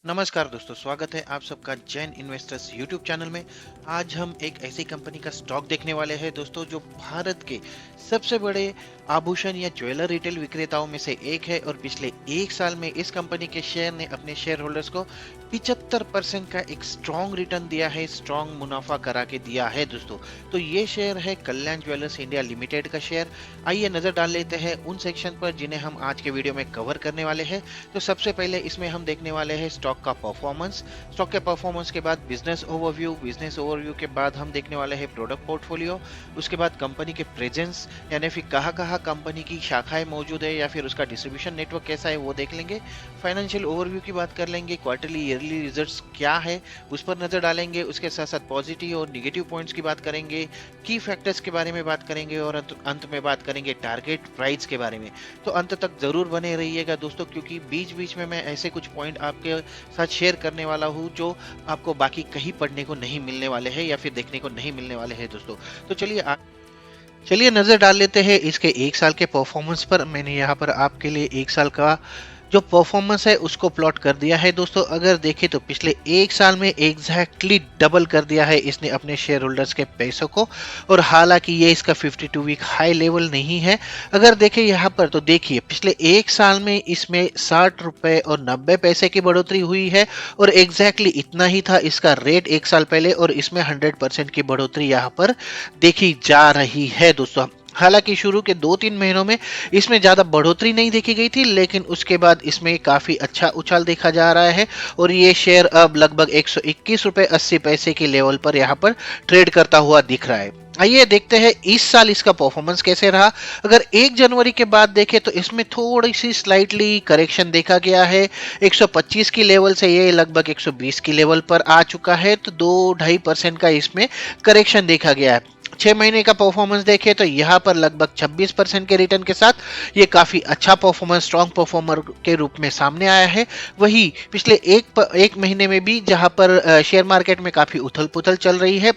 नमस्कार दोस्तों, स्वागत है आप सबका जैन इन्वेस्टर्स यूट्यूब चैनल में। आज हम एक ऐसी कंपनी का स्टॉक देखने वाले हैं दोस्तों, जो भारत के सबसे बड़े आभूषण या ज्वेलर रिटेल विक्रेताओं में से एक है और पिछले एक साल में इस कंपनी के शेयर ने अपने शेयर होल्डर्स को 75% का एक स्ट्रॉन्ग रिटर्न दिया है, स्ट्रॉन्ग मुनाफा करा के दिया है दोस्तों। तो ये शेयर है कल्याण ज्वेलर्स इंडिया लिमिटेड का शेयर। आइए नजर डाल लेते हैं उन सेक्शन पर जिन्हें हम आज के वीडियो में कवर करने वाले हैं। तो सबसे पहले इसमें हम देखने वाले हैं स्टॉक का परफॉर्मेंस। स्टॉक के परफॉर्मेंस के बाद बिजनेस ओवरव्यू के बाद हम देखने वाले हैं प्रोडक्ट पोर्टफोलियो। उसके बाद कंपनी के प्रेजेंस, यानी फिर कहाँ कहाँ कंपनी की शाखाएं मौजूद है या फिर उसका डिस्ट्रीब्यूशन नेटवर्क कैसा है वो देख लेंगे। फाइनेंशियल ओवरव्यू की बात कर लेंगे, क्वार्टरली ईयरली रिजल्ट्स क्या है उस पर नजर डालेंगे। उसके साथ साथ पॉजिटिव और निगेटिव पॉइंट्स की बात करेंगे, की फैक्टर्स के बारे में बात करेंगे और अंत में बात करेंगे टारगेट प्राइस के बारे में। तो अंत तक जरूर बने रहिएगा दोस्तों, क्योंकि बीच बीच में मैं ऐसे कुछ पॉइंट आपके साथ शेयर करने वाला हूँ जो आपको बाकी कहीं पढ़ने को नहीं मिलने वाले हैं या फिर देखने को नहीं मिलने वाले हैं दोस्तों। तो चलिए नजर डाल लेते हैं इसके एक साल के परफॉर्मेंस पर। मैंने यहाँ पर आपके लिए एक साल का जो परफॉर्मेंस है उसको प्लॉट कर दिया है दोस्तों। अगर देखें तो पिछले एक साल में एग्जैक्टली डबल कर दिया है इसने अपने शेयर होल्डर्स के पैसों को। और हालांकि ये इसका 52 वीक हाई लेवल नहीं है। अगर देखें यहाँ पर तो देखिए पिछले एक साल में इसमें 60 रुपए और 90 पैसे की बढ़ोतरी हुई है और एग्जैक्टली इतना ही था इसका रेट एक साल पहले, और इसमें 100% की बढ़ोतरी यहाँ पर देखी जा रही है दोस्तों। हालांकि शुरू के 2-3 महीनों में इसमें ज़्यादा बढ़ोतरी नहीं देखी गई थी, लेकिन उसके बाद इसमें काफ़ी अच्छा उछाल देखा जा रहा है और ये शेयर अब लगभग 121 रुपये 80 पैसे के लेवल पर यहाँ पर ट्रेड करता हुआ दिख रहा है। आइए देखते हैं इस साल इसका परफॉर्मेंस कैसे रहा। अगर 1 जनवरी के बाद देखें तो इसमें थोड़ी सी स्लाइटली करेक्शन देखा गया है। 125 की लेवल से ये लगभग 120 की लेवल पर आ चुका है, तो 2-2.5% का इसमें करेक्शन देखा गया है। 6 महीने का परफॉर्मेंस देखें तो यहाँ पर लगभग 26% के रिटर्न के साथ ये काफी अच्छा परफॉर्मेंस, स्ट्रॉन्ग परफॉर्मर के रूप में सामने आया है। वही पिछले एक महीने में भी जहां पर शेयर मार्केट में काफी उथल पुथल चल रही है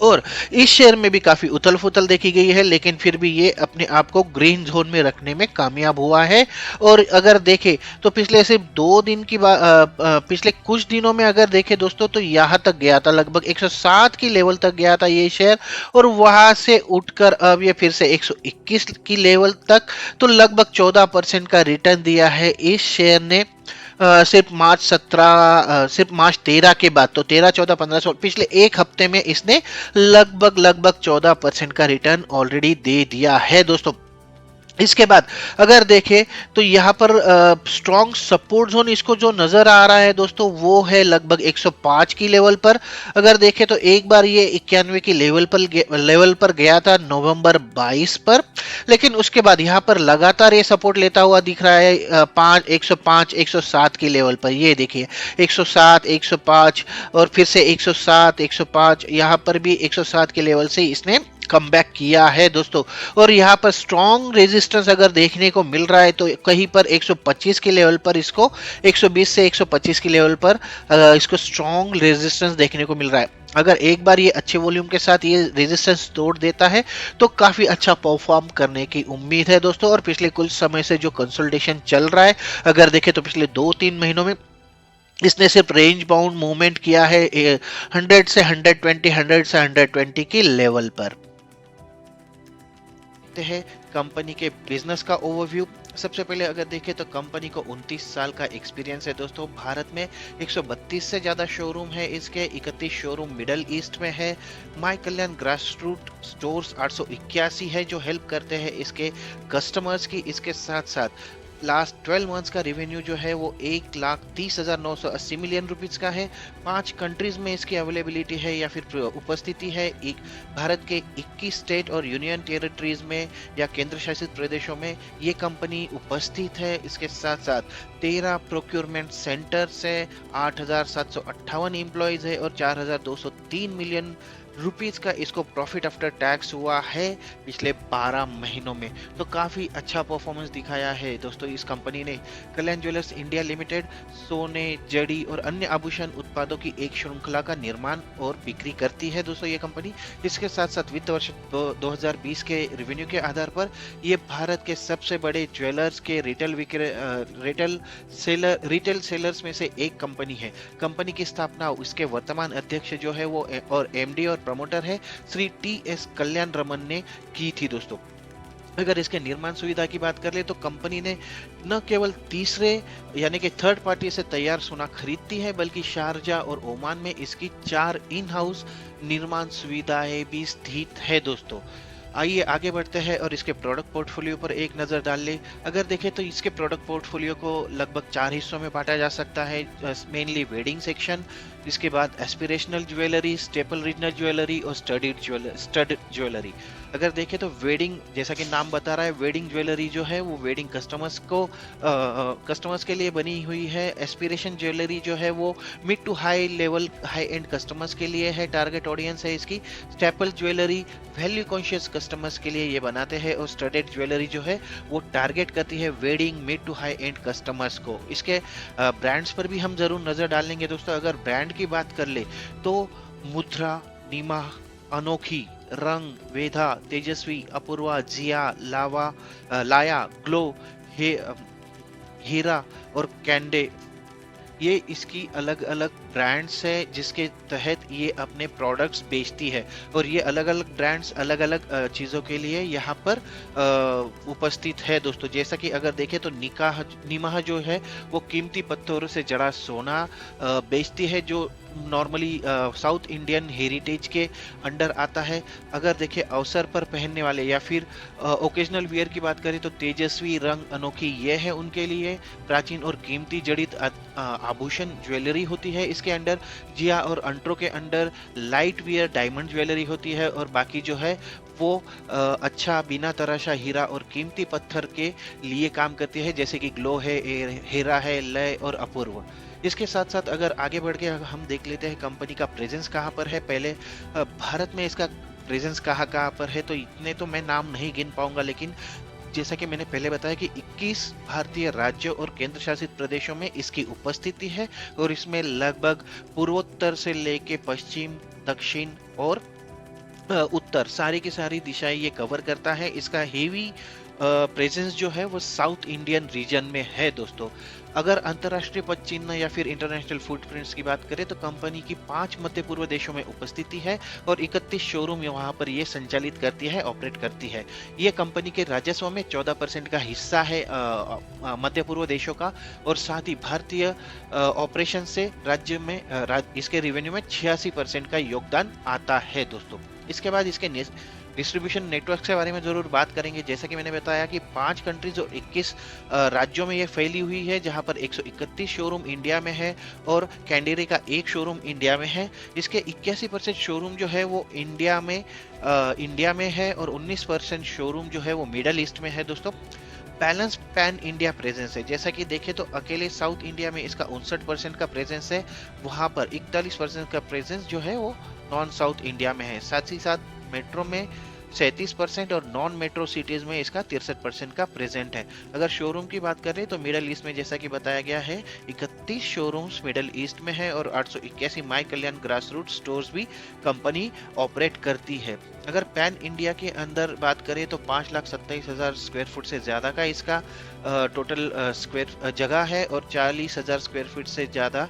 और इस शेयर में भी काफी उथल फुथल देखी गई है, लेकिन फिर भी ये अपने आप को ग्रीन जोन में रखने में कामयाब हुआ है। और अगर देखें तो पिछले सिर्फ 2 दिन की पिछले कुछ दिनों में अगर देखें दोस्तों तो यहाँ तक गया था, लगभग 107 की लेवल तक गया था ये शेयर, और वहां से उठकर अब ये फिर से 121 की लेवल तक, तो लगभग 14% का रिटर्न दिया है इस शेयर ने। सिर्फ मार्च 13 के बाद, तो 13, 14, 15, 16 पिछले एक हफ्ते में इसने लगभग 14% का रिटर्न ऑलरेडी दे दिया है दोस्तों। इसके बाद अगर देखें तो यहाँ पर स्ट्रॉन्ग सपोर्ट जोन इसको जो नजर आ रहा है दोस्तों वो है लगभग 105 की लेवल पर। अगर देखें तो एक बार ये 91 की लेवल पर गया था नवंबर 22 पर, लेकिन उसके बाद यहाँ पर लगातार ये सपोर्ट लेता हुआ दिख रहा है 105 107 की लेवल पर। ये देखिए 107 105 और फिर से 107 105, यहाँ पर भी 107 के लेवल से इसने कम बैक किया है दोस्तों। और यहाँ पर स्ट्रॉन्ग रेजिस्टेंस अगर देखने को मिल रहा है तो कहीं पर 125 के लेवल पर इसको, 120 से 125 के लेवल पर इसको स्ट्रॉन्ग रेजिस्टेंस देखने को मिल रहा है। अगर एक बार ये अच्छे वॉल्यूम के साथ ये रेजिस्टेंस तोड़ देता है तो काफी अच्छा परफॉर्म करने की उम्मीद है दोस्तों। और पिछले कुछ समय से जो कंसोलिडेशन चल रहा है, अगर देखें तो पिछले 2-3 महीनों में इसने सिर्फ रेंज बाउंड मूवमेंट किया है 100 से 120, 100 से 120 की लेवल पर। है कंपनी के बिजनेस का ओवरव्यू। सबसे पहले अगर देखें तो कंपनी को 29 साल का एक्सपीरियंस है दोस्तों। भारत में 132 से ज्यादा शोरूम है इसके, 31 शोरूम मिडल ईस्ट में है। My Kalyan grass root stores 881 है जो हेल्प करते हैं इसके कस्टमर्स की। इसके साथ साथ लास्ट 12 मंथ्स का रेवेन्यू जो है वो 1,30,980 मिलियन रुपीज का है। 5 कंट्रीज में इसकी अवेलेबिलिटी है या फिर उपस्थिति है। एक भारत के 21 स्टेट और यूनियन टेरिटरीज में या केंद्र शासित प्रदेशों में ये कंपनी उपस्थित है। इसके साथ साथ 13 प्रोक्योरमेंट सेंटर्स है, 8,758 एम्प्लॉयज है और 4,203 मिलियन रुपीस का इसको प्रॉफिट आफ्टर टैक्स हुआ है पिछले 12 महीनों में। तो काफी अच्छा परफॉर्मेंस दिखाया है दोस्तों इस कंपनी ने। कल्याण ज्वेलर्स इंडिया लिमिटेड सोने, जड़ी और अन्य आभूषण उत्पादों की एक श्रृंखला का निर्माण और बिक्री करती है दोस्तों ये कंपनी। इसके साथ साथ वित्त वर्ष 2020 के रेवेन्यू के आधार पर ये भारत के सबसे बड़े ज्वेलर्स के रिटेल सेलर्स में से एक कंपनी है। कंपनी की स्थापना इसके वर्तमान अध्यक्ष जो है वो और एमडी और प्रमोटर है श्री टी.एस. कल्याण रमन ने की थी दोस्तों। अगर इसके निर्माण सुविधा की बात कर ले तो कंपनी ने न केवल तीसरे यानी कि थर्ड पार्टी से तैयार सोना खरीदती है, बल्कि शारजा और ओमान में इसकी 4 इन हाउस निर्माण सुविधाएं भी स्थित है दोस्तों। आइए आगे बढ़ते हैं और इसके प्रोडक्ट पोर्टफोलियो पर एक नजर डाल ले। अगर देखें तो इसके प्रोडक्ट पोर्टफोलियो को लगभग 4 हिस्सों में बांटा जा सकता है। मेनली वेडिंग सेक्शन, इसके बाद aspirational jewellery, staple regional jewellery और स्टड ज्वेलरी। अगर देखें तो वेडिंग, जैसा कि नाम बता रहा है, वेडिंग ज्वेलरी जो है वो वेडिंग कस्टमर्स के लिए बनी हुई है। एस्पिरेशन ज्वेलरी जो है वो mid to high level high end customers के लिए है, टारगेट ऑडियंस है इसकी। Staple jewellery value conscious customers के लिए ये बनाते हैं और स्टडेड ज्वेलरी जो है वो टारगेट करती है wedding mid to high end customers को। इसके ब्रांड्स पर भी हम जरूर नजर डालेंगे दोस्तों। अगर ब्रांड की बात कर ले तो मुद्रा, नीमा, अनोखी, रंग, वेदा, तेजस्वी, अपूर्वा, जिया, लाया, ग्लो, हीरा और कैंडे, ये इसकी अलग अलग ब्रांड्स है जिसके तहत ये अपने प्रोडक्ट्स बेचती है। और ये अलग अलग ब्रांड्स अलग अलग चीज़ों के लिए यहाँ पर उपस्थित है दोस्तों। जैसा कि अगर देखें तो निमाह जो है वो कीमती पत्थरों से जड़ा सोना बेचती है, जो नॉर्मली साउथ इंडियन हेरिटेज के अंडर आता है। अगर देखें अवसर पर पहनने वाले या फिर ओकेजनल वियर की बात करें तो तेजस्वी, रंग, अनोखी, ये है उनके लिए प्राचीन और कीमती जड़ित आभूषण ज्वेलरी होती है। इसके अंडर जिया और अंट्रो के under light wear diamond jewellery होती है और बाकी जो है वो अच्छा बिना तराशा हीरा और कीमती पत्थर के लिए काम करती है, जैसे कि ग्लो है, हीरा है, लय और अपूर्व। इसके साथ साथ अगर आगे बढ़ के हम देख लेते हैं कंपनी का प्रेजेंस कहाँ पर है। पहले भारत में इसका प्रेजेंस कहाँ कहाँ पर है तो इतने तो मैं नाम नहीं गिन पाऊंगा, लेकिन जैसा कि मैंने पहले बताया कि 21 भारतीय राज्यों और केंद्र शासित प्रदेशों में इसकी उपस्थिति है और इसमें लगभग पूर्वोत्तर से लेके पश्चिम, दक्षिण और उत्तर सारी की सारी दिशाएं ये कवर करता है। इसका हेवी प्रेजेंस जो है वो साउथ इंडियन रीजन में है दोस्तों। अगर अंतरराष्ट्रीय पद चिन्ह या फिर इंटरनेशनल फुटप्रिंट्स की बात करें तो कंपनी की 5 मध्य पूर्व देशों में उपस्थिति है और 31 शोरूम वहां पर ये संचालित करती है, ऑपरेट करती है। ये कंपनी के राजस्व में 14% का हिस्सा है मध्य पूर्व देशों का, और साथ ही भारतीय ऑपरेशन से राज्य में इसके रेवेन्यू में 86% का योगदान आता है दोस्तों। इसके बाद इसके डिस्ट्रीब्यूशन नेटवर्क के बारे में जरूर बात करेंगे। जैसा कि मैंने बताया कि 5 कंट्रीज और 21 राज्यों में ये फैली हुई है, जहां पर 131 शोरूम इंडिया में है और कैंडेरे का 1 शोरूम इंडिया में है। इसके 81% शोरूम जो है वो इंडिया में है और 19% शोरूम जो है वो मिडल ईस्ट में है दोस्तों। बैलेंस पैन इंडिया प्रेजेंस है। जैसा कि देखें तो अकेले साउथ इंडिया में इसका 59% का प्रेजेंस है, वहां पर 41% का प्रेजेंस जो है वो नॉन साउथ इंडिया में है। साथ ही साथ मेट्रो में 37% और नॉन मेट्रो सिटीज में इसका 63% का प्रेजेंट है। अगर शोरूम की बात करें तो मिडल ईस्ट में जैसा कि बताया गया है 31 शोरूम्स मिडल ईस्ट में है और 881 माई कल्याण ग्रास रूट स्टोर्स भी कंपनी ऑपरेट करती है। अगर पैन इंडिया के अंदर बात करें तो 5,27,000 स्क्वायर फुट से ज्यादा का इसका टोटल स्क्वायर जगह है और 40,000 स्क्वायर फीट से ज्यादा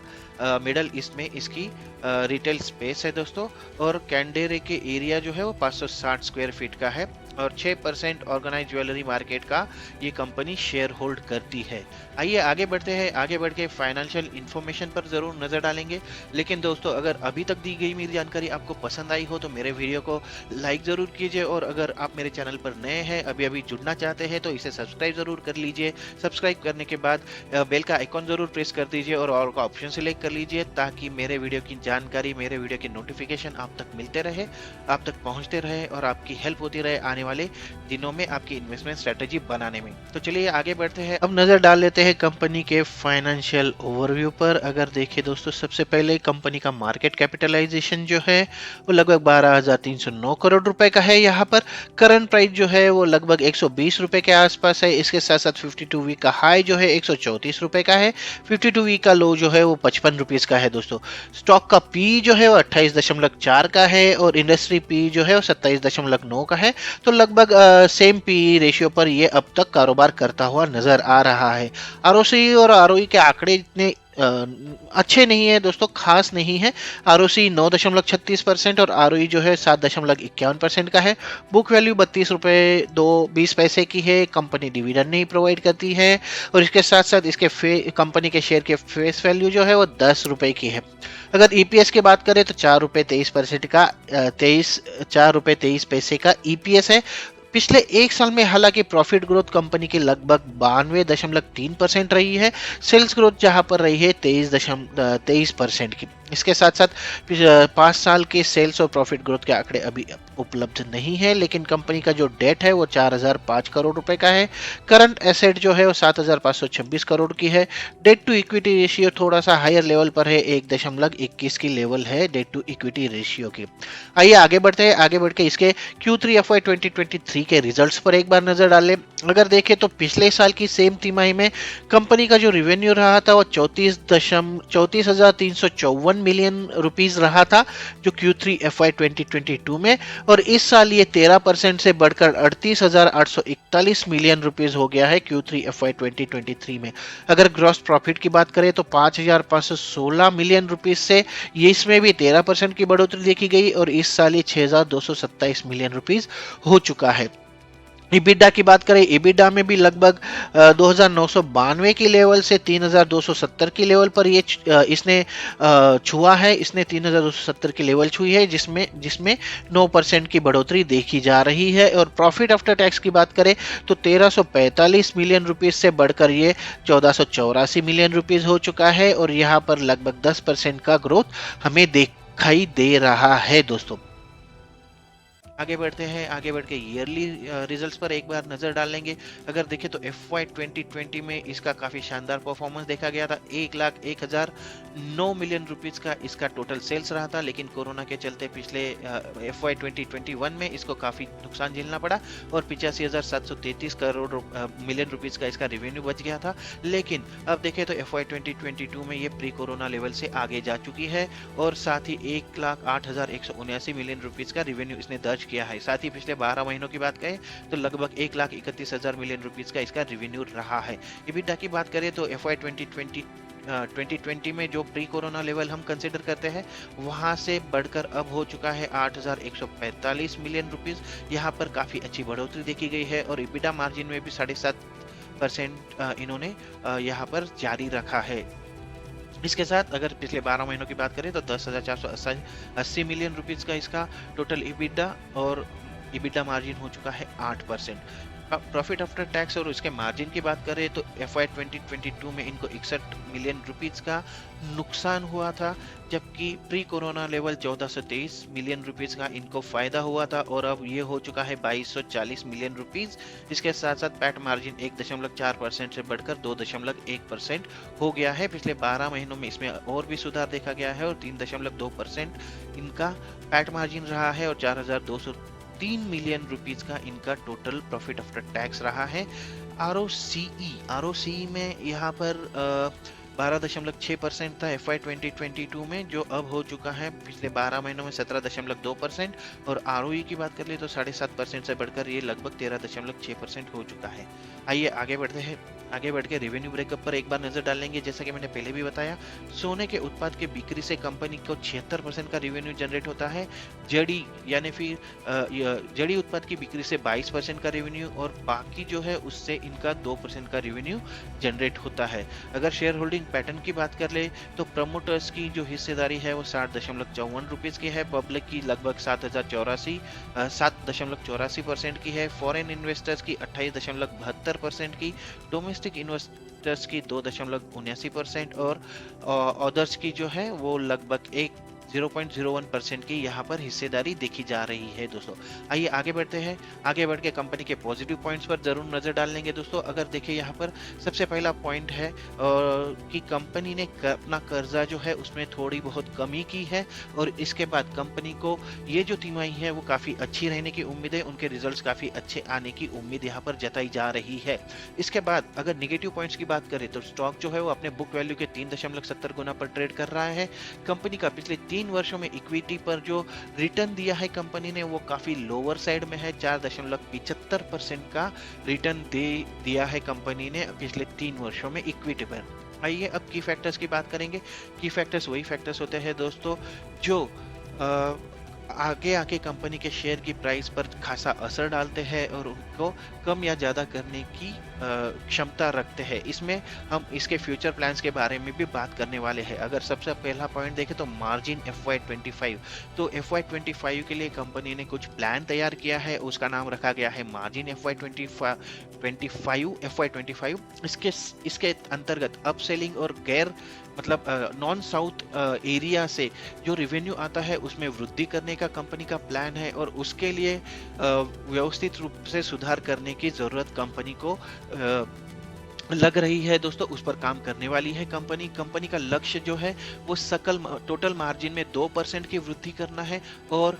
मिडल ईस्ट में इसकी रिटेल स्पेस है दोस्तों। और कैंडेरे के एरिया जो है वो 560 स्क्वायर फीट का है और 6% ऑर्गेनाइज ज्वेलरी मार्केट का ये कंपनी शेयर होल्ड करती है। आइए आगे बढ़ते हैं, आगे बढ़ के फाइनेंशियल इंफॉर्मेशन पर जरूर नजर डालेंगे। लेकिन दोस्तों अगर अभी तक दी गई मेरी जानकारी आपको पसंद आई हो तो मेरे वीडियो को लाइक जरूर कीजिए, और अगर आप मेरे चैनल पर नए हैं, अभी जुड़ना चाहते हैं तो इसे सब्सक्राइब जरूर कर लीजिए। सब्सक्राइब करने के बाद बेल का आइकॉन जरूर प्रेस कर दीजिए और का ऑप्शन सिलेक्ट कर लीजिए, ताकि मेरे वीडियो की जानकारी, मेरे वीडियो की नोटिफिकेशन आप तक मिलते रहे, आप तक पहुंचते रहे और आपकी हेल्प होती रहे आने वाले दिनों में आपकी इन्वेस्टमेंट स्ट्रेटेजी बनाने में। तो चलिए आगे बढ़ते हैं, अब नजर डाल लेते हैं कंपनी के फाइनेंशियल ओवरव्यू पर। अगर देखें दोस्तों, सबसे पहले कंपनी का मार्केट कैपिटलाइजेशन जो है वो लगभग 12,309 करोड़ रुपए का है। यहाँ पर करंट प्राइस जो है वो लगभग 120 रुपए के आसपास है। इसके साथ साथ 52 वीक का हाई जो है 134 रुपए का है, 52 वीक का लो जो है वो 55 रुपीज का है दोस्तों। स्टॉक का पी जो है वो 28.4 का है और इंडस्ट्री पी जो है वो 27.9 का है। तो लगभग सेम पी रेशियो पर ये अब तक कारोबार करता हुआ नजर आ रहा है। आरओसी और आरओई के आंकड़े इतने अच्छे नहीं है दोस्तों, खास नहीं है। आरओसी 9.36% और आरओई जो है 7.51% का है। बुक वैल्यू 32 रुपए 20 पैसे की है। कंपनी डिविडेंड नहीं प्रोवाइड करती है और इसके साथ साथ इसके कंपनी के शेयर के फेस वैल्यू जो है वो 10 रुपए की है। अगर ईपीएस की बात करें तो 4.23% का 4 रुपए 23 पैसे का ईपीएस है। पिछले एक साल में हालांकि प्रॉफिट ग्रोथ कंपनी की लगभग 92.3% रही है। सेल्स ग्रोथ जहां पर रही है 23% की। इसके साथ साथ 5 साल के सेल्स और प्रॉफिट ग्रोथ के आंकड़े अभी उपलब्ध नहीं है, लेकिन कंपनी का जो डेट है वो 4,005 करोड़ रुपए का है। करंट एसेट जो है वो 7,526 करोड़ की है। डेट टू इक्विटी रेशियो थोड़ा सा हायर लेवल पर है, 1.21 की लेवल है डेट टू इक्विटी रेशियो की। आइए आगे बढ़ते हैं, आगे बढ़ के इसके Q3 FY 2023 के रिजल्ट्स पर एक बार नजर डालें। अगर देखें तो पिछले साल की सेम तिमाही में कंपनी का जो रेवेन्यू रहा था वो 34,354 मिलियन रुपीस रहा था जो Q3 FY 2022 में, और इस साल ये 13% से बढ़कर 38,841 मिलियन रुपीस हो गया है Q3 FY 2023 में। अगर ग्रॉस प्रॉफिट की बात करें तो 5,516 मिलियन रुपीस से ये इसमें भी 13% की बढ़ोतरी देखी गई और इस साल ये 6,227 मिलियन रुपीस हो चुका है। इबिडा की बात करें, इबिडा में भी लगभग 2,992 की लेवल से 3,270 की लेवल पर ये इसने छुआ है। इसने 3,270 की लेवल छुई है जिसमें 9% की बढ़ोतरी देखी जा रही है। और प्रॉफिट आफ्टर टैक्स की बात करें तो 1,345 मिलियन रुपीस से बढ़कर ये 1,484 मिलियन रुपीस हो चुका है और यहाँ पर लगभग 10% का ग्रोथ हमें दिखाई दे रहा है दोस्तों। आगे बढ़ते हैं, आगे बढ़ के ईयरली रिजल्ट्स पर एक बार नजर डालेंगे। अगर देखें तो FY 2020 में इसका काफी शानदार परफॉर्मेंस देखा गया था। 1,01,009 मिलियन रुपीस का इसका टोटल सेल्स रहा था, लेकिन कोरोना के चलते पिछले FY 2021 में इसको काफी नुकसान झेलना पड़ा और 85,733 करोड़ मिलियन रुपीस का इसका रेवेन्यू बच गया था। लेकिन अब देखें तो FY 2022 में ये प्री कोरोना लेवल से आगे जा चुकी है और साथ ही 1,08,179 मिलियन रुपीस का रेवेन्यू इसने दर्ज किया है। साथ ही पिछले 12 महीनों की बात करें तो लगभग 1,31,000 मिलियन रुपीस का इसका रेवेन्यू रहा है। इबिडा की बात करें तो FY 2020 में जो प्री कोरोना लेवल हम कंसिडर करते हैं वहां से बढ़कर अब हो चुका है 8,145 मिलियन रुपीस। यहाँ पर काफी अच्छी बढ़ोतरी देखी गई है और इबिडा मार्जिन में भी 7.5% इन्होंने यहाँ पर जारी रखा है। इसके साथ अगर पिछले 12 महीनों की बात करें तो 10,480 मिलियन रुपीस का इसका टोटल इबिडा और इबिडा मार्जिन हो चुका है 8%। प्रॉफिट आफ्टर टैक्स और इसके मार्जिन की बात करें तो FY 2022 में इनको 61 मिलियन रुपीस का नुकसान हुआ था, जबकि pre corona level 1,423 million rupees का इनको फायदा हुआ था और अब ये हो चुका है 2,240 मिलियन रुपीस। इसके साथ साथ पैट मार्जिन 1.4% से बढ़कर 2.1% हो गया है। पिछले 12 महीनों में इसमें और भी सुधार देखा गया है और 3.2% इनका पैट मार्जिन रहा है और 4,203 मिलियन रुपीस का इनका टोटल प्रॉफिट आफ्टर टैक्स रहा है। ROCE में यहाँ पर 12.6% था FY 2022 में, जो अब हो चुका है पिछले 12 महीनों में 17.2%। और ROE की बात कर ले तो 7.5% से बढ़कर ये लगभग 13.6% हो चुका है। आइए आगे बढ़ते हैं, आगे बढ़ के रेवेन्यू ब्रेकअप पर एक बार नजर डालेंगे। जैसा कि मैंने पहले भी बताया, सोने के उत्पाद के बिक्री से कंपनी को 76% का रेवेन्यू जनरेट होता है। जड़ी यानी फिर जड़ी उत्पाद की बिक्री से 22% का रेवेन्यू और बाकी जो है उससे इनका 2% का रेवेन्यू जनरेट होता है। अगर शेयर होल्डिंग पैटर्न की बात कर ले तो प्रमोटर्स की जो हिस्सेदारी है वो 60.54 रुपीज की है, पब्लिक की लगभग 7.84% की है, फॉरेन इन्वेस्टर्स की 28.72% की, डोमेस्टिक इन्वेस्टर्स की 2.79% और अदर्स की जो है वो लगभग 0.01% की यहाँ पर हिस्सेदारी देखी जा रही है दोस्तों। आइए आगे बढ़ते हैं। आगे बढ़ के कंपनी के पॉजिटिव पॉइंट्स पर जरूर नजर डाल लेंगे दोस्तों। अगर देखिए यहाँ पर सबसे पहला पॉइंट है कि कंपनी ने अपना कर्जा जो है उसमें थोड़ी बहुत कमी की है, और इसके बाद कंपनी को ये जो तिमाही है वो काफी अच्छी रहने की उम्मीद है, उनके रिजल्ट्स काफी अच्छे आने की उम्मीद यहाँ पर जताई जा रही है। इसके बाद अगर नेगेटिव पॉइंट्स की बात करें तो स्टॉक जो है वो अपने बुक वैल्यू के 3.70 गुना पर ट्रेड कर रहा है। कंपनी का पिछले 3 वर्षों में इक्विटी पर जो रिटर्न दिया है कंपनी ने वो काफी लोअर साइड में है, 4.75% का रिटर्न दे दिया है कंपनी ने पिछले 3 वर्षों में इक्विटी पर। आइए अब की फैक्टर्स की बात करेंगे। की फैक्टर्स वही फैक्टर्स होते हैं दोस्तों जो आगे आके कंपनी के शेयर की प्राइस पर खासा असर डालते हैं और उनको कम या ज्यादा करने की क्षमता रखते हैं। इसमें हम इसके फ्यूचर प्लान्स के बारे में भी बात करने वाले हैं। अगर सबसे पहला पॉइंट देखें तो मार्जिन FY25, तो FY25 के लिए कंपनी ने कुछ प्लान तैयार किया है, उसका नाम रखा गया है मार्जिन FY25। इसके अंतर्गत अपसेलिंग और गैर मतलब नॉन साउथ एरिया से जो रेवेन्यू आता है उसमें वृद्धि करने का कंपनी का प्लान है, और उसके लिए व्यवस्थित रूप से सुधार करने की जरूरत कंपनी को लग रही है दोस्तों। उस पर काम करने वाली है कंपनी। कंपनी का लक्ष्य जो है वो सकल टोटल मार्जिन में 2% की वृद्धि करना है, और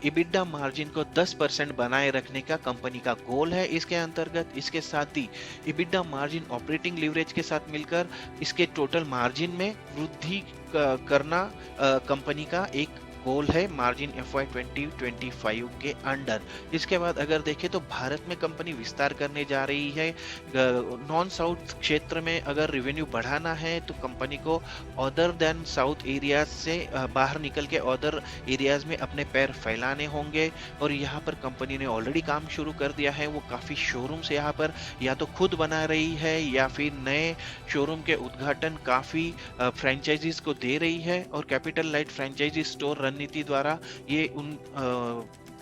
इबिडा मार्जिन को 10% बनाए रखने का कंपनी का गोल है इसके अंतर्गत। इसके साथ ही इबिडा मार्जिन ऑपरेटिंग लीवरेज के साथ मिलकर इसके टोटल मार्जिन में वृद्धि करना कंपनी का एक गोल है मार्जिन FY2025 के अंडर। इसके बाद अगर देखें तो भारत में कंपनी विस्तार करने जा रही है। नॉन साउथ क्षेत्र में अगर रेवेन्यू बढ़ाना है तो कंपनी को अदर देन साउथ एरियाज से बाहर निकल के अदर एरियाज में अपने पैर फैलाने होंगे, और यहाँ पर कंपनी ने ऑलरेडी काम शुरू कर दिया है। वो काफी शोरूम्स यहाँ पर या तो खुद बना रही है या फिर नए शोरूम के उद्घाटन काफी फ्रेंचाइजीज को दे रही है, और कैपिटल लाइट फ्रेंचाइजी स्टोर रणनीति द्वारा ये उन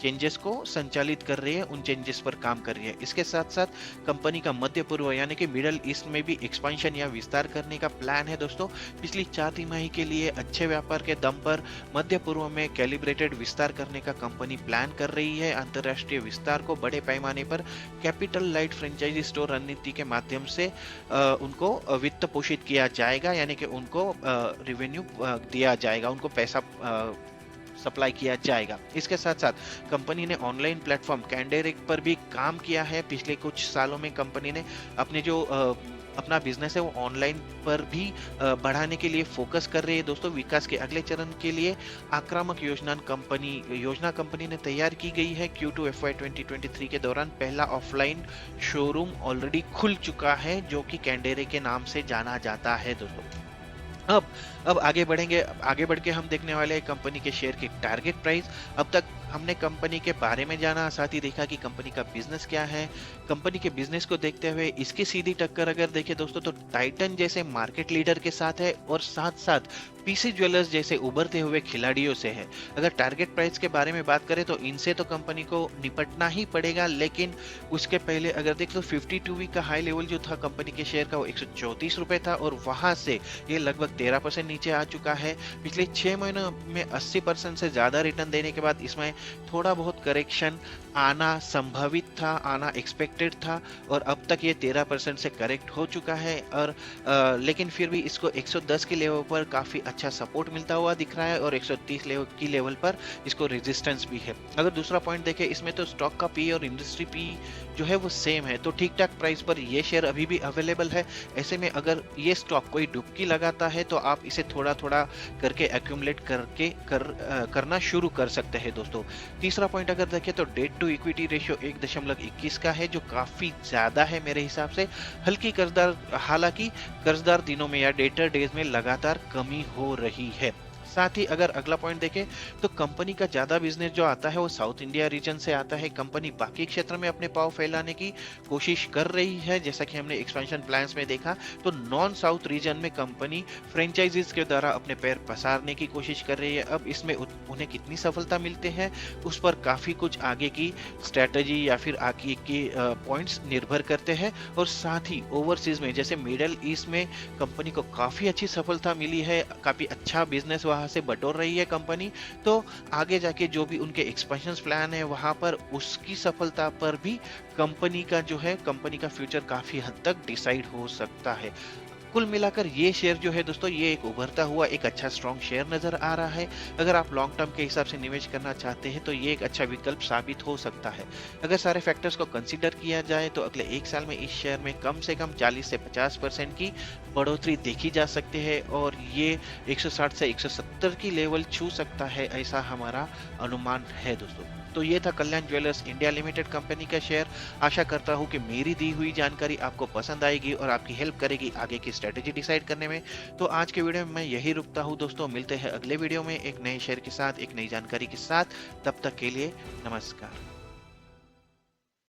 चेंजेस को संचालित कर रही है, उन चेंजेस पर काम कर रही है। इसके साथ साथ कंपनी का मध्य पूर्व यानी कि मिडल ईस्ट में भी एक्सपेंशन या विस्तार करने का प्लान है दोस्तों। पिछली 4 तिमाही के लिए अच्छे व्यापार के दम पर मध्य पूर्व में कैलिब्रेटेड विस्तार करने का कंपनी प्लान कर रही है। अंतरराष्ट्रीय विस्तार को बड़े पैमाने पर कैपिटल लाइट फ्रेंचाइजी स्टोर रणनीति के माध्यम से उनको वित्त पोषित किया जाएगा, यानी कि उनको रेवेन्यू दिया जाएगा, उनको पैसा सप्लाई किया जाएगा। इसके साथ साथ कंपनी ने ऑनलाइन प्लेटफॉर्म कैंडेरिक पर भी काम किया है। पिछले कुछ सालों में कंपनी ने अपने जो अपना बिजनेस है वो ऑनलाइन पर भी बढ़ाने के लिए फोकस कर रही है दोस्तों। विकास के अगले चरण के लिए आक्रामक योजना कंपनी ने तैयार की गई है। Q2 FY2023 के दौरान पहला ऑफलाइन शोरूम ऑलरेडी खुल चुका है जो कि कैंडेरे के नाम से जाना जाता है दोस्तों। अब आगे बढ़ेंगे। आगे बढ़ के हम देखने वाले हैं कंपनी के शेयर की टारगेट प्राइस। अब तक हमने कंपनी के बारे में जाना, साथ ही देखा कि कंपनी का बिजनेस क्या है। कंपनी के बिजनेस को देखते हुए इसकी सीधी टक्कर अगर देखें दोस्तों तो टाइटन जैसे मार्केट लीडर के साथ है, और साथ साथ पीसी ज्वेलर्स जैसे उभरते हुए खिलाड़ियों से है। अगर टारगेट प्राइस के बारे में बात करें तो इनसे तो कंपनी को निपटना ही पड़ेगा, लेकिन उसके पहले अगर देख लो 52 वीक का हाई लेवल जो था कंपनी के शेयर का वो 134 रुपए था, और वहां से ये लगभग 13% नीचे आ चुका है। पिछले 6 महीनों में 80% से ज्यादा रिटर्न देने के बाद इसमें थोड़ा बहुत करेक्शन आना संभावित था, आना एक्सपेक्टेड था, और अब तक ये 13% से करेक्ट हो चुका है। और लेकिन फिर भी इसको 110 के लेवल पर काफी अच्छा सपोर्ट मिलता हुआ दिख रहा है, और 130 की लेवल पर इसको रेजिस्टेंस भी है। अगर दूसरा पॉइंट देखें इसमें तो स्टॉक का पी और इंडस्ट्री पी जो है वो सेम है, तो ठीक ठाक प्राइस पर ये शेयर अभी भी अवेलेबल है। ऐसे में अगर ये स्टॉक कोई डुबकी लगाता है तो आप इसे थोड़ा थोड़ा करके एक्यूमुलेट करना शुरू कर सकते हैं दोस्तों। तीसरा पॉइंट अगर देखें तो डेट टू इक्विटी रेशियो 1.21 का है, जो काफी ज्यादा है मेरे हिसाब से। हल्की हालांकि कर्जदार दिनों में या डेटर डेज में लगातार कमी हो रही है। साथ ही अगर अगला पॉइंट देखें तो कंपनी का ज्यादा बिजनेस जो आता है वो साउथ इंडिया रीजन से आता है। कंपनी बाकी क्षेत्र में अपने पाव फैलाने की कोशिश कर रही है, जैसा कि हमने एक्सपेंशन प्लान्स में देखा। तो नॉन साउथ रीजन में कंपनी फ्रेंचाइजीज के द्वारा अपने पैर पसारने की कोशिश कर रही है। अब इसमें उन्हें कितनी सफलता मिलते हैं उस पर काफी कुछ आगे की स्ट्रेटेजी या फिर आगे के पॉइंट्स निर्भर करते हैं। और साथ ही ओवरसीज में जैसे मिडल ईस्ट में कंपनी को काफी अच्छी सफलता मिली है, काफी अच्छा बिजनेस वहां वहाँ से बटोर रही है कंपनी, तो आगे जाके जो भी उनके एक्सपेंशन प्लान है वहाँ पर उसकी सफलता पर भी कंपनी का जो है कंपनी का फ्यूचर काफ़ी हद तक डिसाइड हो सकता है। कुल मिलाकर ये शेयर जो है दोस्तों, ये एक उभरता हुआ एक अच्छा स्ट्रॉन्ग शेयर नज़र आ रहा है। अगर आप लॉन्ग टर्म के हिसाब से निवेश करना चाहते हैं तो ये एक अच्छा विकल्प साबित हो सकता है। अगर सारे फैक्टर्स को कंसीडर किया जाए तो अगले 1 साल में इस शेयर में कम से कम 40 से 50% की बढ़ोतरी देखी जा सकती है और ये 160 से 170 की लेवल छू सकता है, ऐसा हमारा अनुमान है दोस्तों। तो ये था कल्याण ज्वेलर्स इंडिया लिमिटेड कंपनी का शेयर। आशा करता हूँ कि मेरी दी हुई जानकारी आपको पसंद आएगी और आपकी हेल्प करेगी आगे की स्ट्रेटेजी डिसाइड करने में। तो आज के वीडियो में मैं यही रुकता हूँ दोस्तों, मिलते हैं अगले वीडियो में एक नए शेयर के साथ, एक नई जानकारी के साथ। तब तक के लिए नमस्कार।